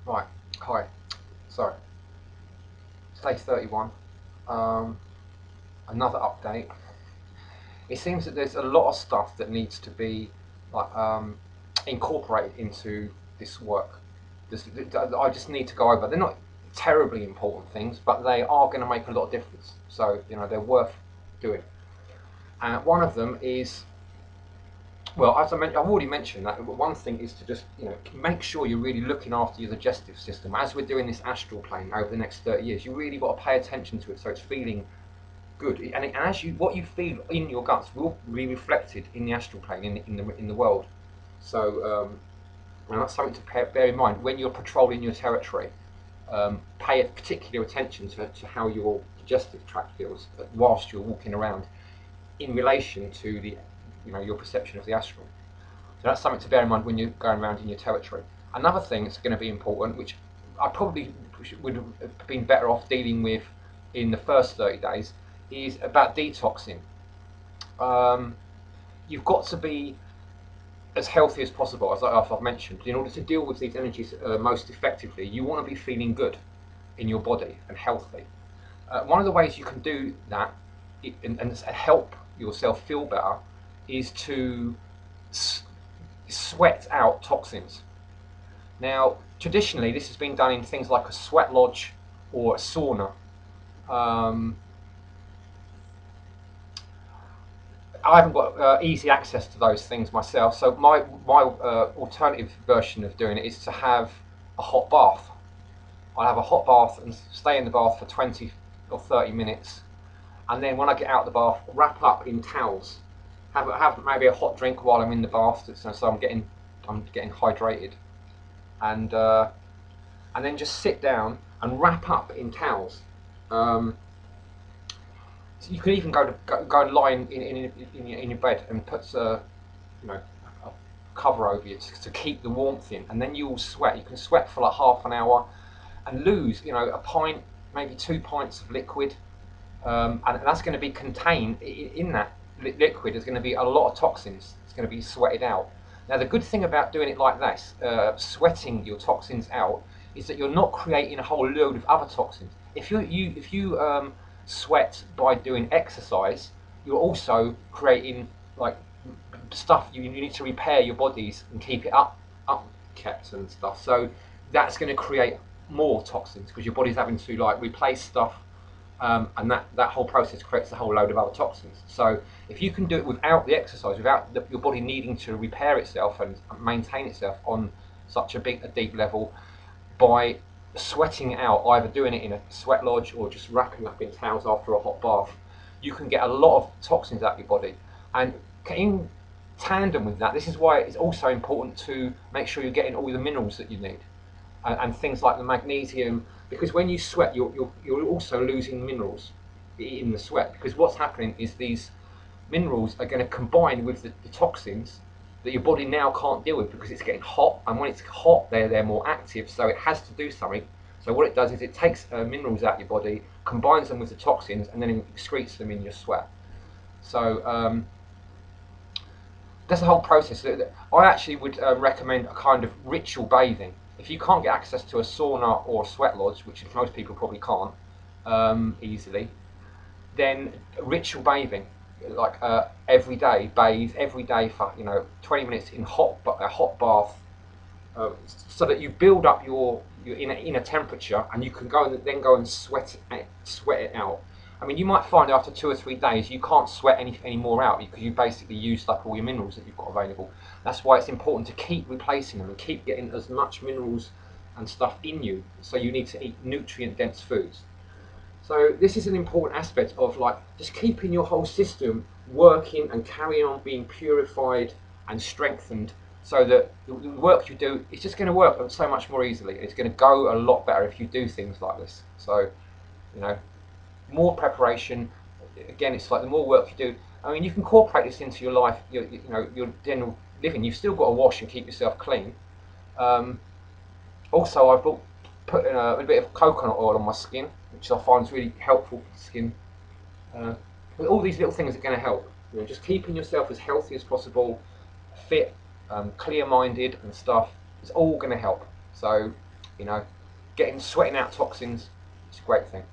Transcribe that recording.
Right, hi. So, stage 31. Um, Another update. It seems that there's a lot of stuff that needs to be like incorporated into this work. I just need to go over. They're not terribly important things, but they are going to make a lot of difference. So they're worth doing. One of them is, well, as I've already mentioned that. But one thing is to just make sure you're really looking after your digestive system. As we're doing this astral plane over the next 30 years, you really got to pay attention to it so it's feeling good. And as what you feel in your guts will be reflected in the astral plane in the world. So and that's something to bear in mind when you're patrolling your territory. Pay particular attention to how your digestive tract feels whilst you're walking around in relation to the your perception of the astral. So that's something to bear in mind when you're going around in your territory. Another thing that's going to be important, which I probably would have been better off dealing with in the first 30 days, is about detoxing. Um, you've got to be as healthy as possible, as I've mentioned. In order to deal with these energies most effectively, you want to be feeling good in your body and healthy. One of the ways you can do that and help yourself feel better is to sweat out toxins. Now, traditionally, this has been done in things like a sweat lodge or a sauna. Um, I haven't got easy access to those things myself, so my alternative version of doing it is to have a hot bath. I'll have a hot bath and stay in the bath for 20 or 30 minutes, and then when I get out of the bath, wrap up in towels. Have maybe a hot drink while I'm in the bath, so I'm getting hydrated, and and then just sit down and wrap up in towels. Um, so you can even go and lie in your bed and put a cover over you to keep the warmth in, and then you will sweat. You can sweat for like half an hour and lose a pint, maybe 2 pints of liquid, and that's going to be contained in that liquid. There's going to be a lot of toxins. It's going to be sweated out. Now the good thing about doing it like this, sweating your toxins out, is that you're not creating a whole load of other toxins. If you sweat by doing exercise, you're also creating like stuff. You need to repair your bodies and keep it up kept and stuff. So that's going to create more toxins because your body's having to like replace stuff, and that whole process creates a whole load of other toxins. So if you can do it without the exercise, without your body needing to repair itself and maintain itself on such a deep level, by sweating it out, either doing it in a sweat lodge or just wrapping up in towels after a hot bath, you can get a lot of toxins out of your body. And in tandem with that, this is why it's also important to make sure you're getting all the minerals that you need, and things like the magnesium, because when you sweat, you're also losing minerals in the sweat, because what's happening is these minerals are going to combine with the toxins that your body now can't deal with because it's getting hot, and when it's hot they're more active, so it has to do something. So what it does is it takes minerals out of your body, combines them with the toxins, and then it excretes them in your sweat. So that's the whole process. I actually would recommend a kind of ritual bathing. If you can't get access to a sauna or a sweat lodge, which most people probably can't easily, then ritual bathing, like every day, bathe every day for 20 minutes in a hot bath, so that you build up your inner temperature, and you can then go and sweat it out. I mean, you might find after 2 or 3 days you can't sweat any more out because you basically used up all your minerals that you've got available. That's why it's important to keep replacing them and keep getting as much minerals and stuff in you. So you need to eat nutrient dense foods. So this is an important aspect of like just keeping your whole system working and carrying on being purified and strengthened, so that the work you do is just going to work so much more easily. It's going to go a lot better if you do things like this. So you know, more preparation. Again, it's like the more work you do. I mean, you can incorporate this into your life, your general living. You've still got to wash and keep yourself clean. Also, I've put in a bit of coconut oil on my skin, which I find is really helpful for the skin. Uh, but all these little things are going to help. Just keeping yourself as healthy as possible, fit, clear-minded, and stuff is all going to help. So You know, getting sweating out toxins, it's a great thing.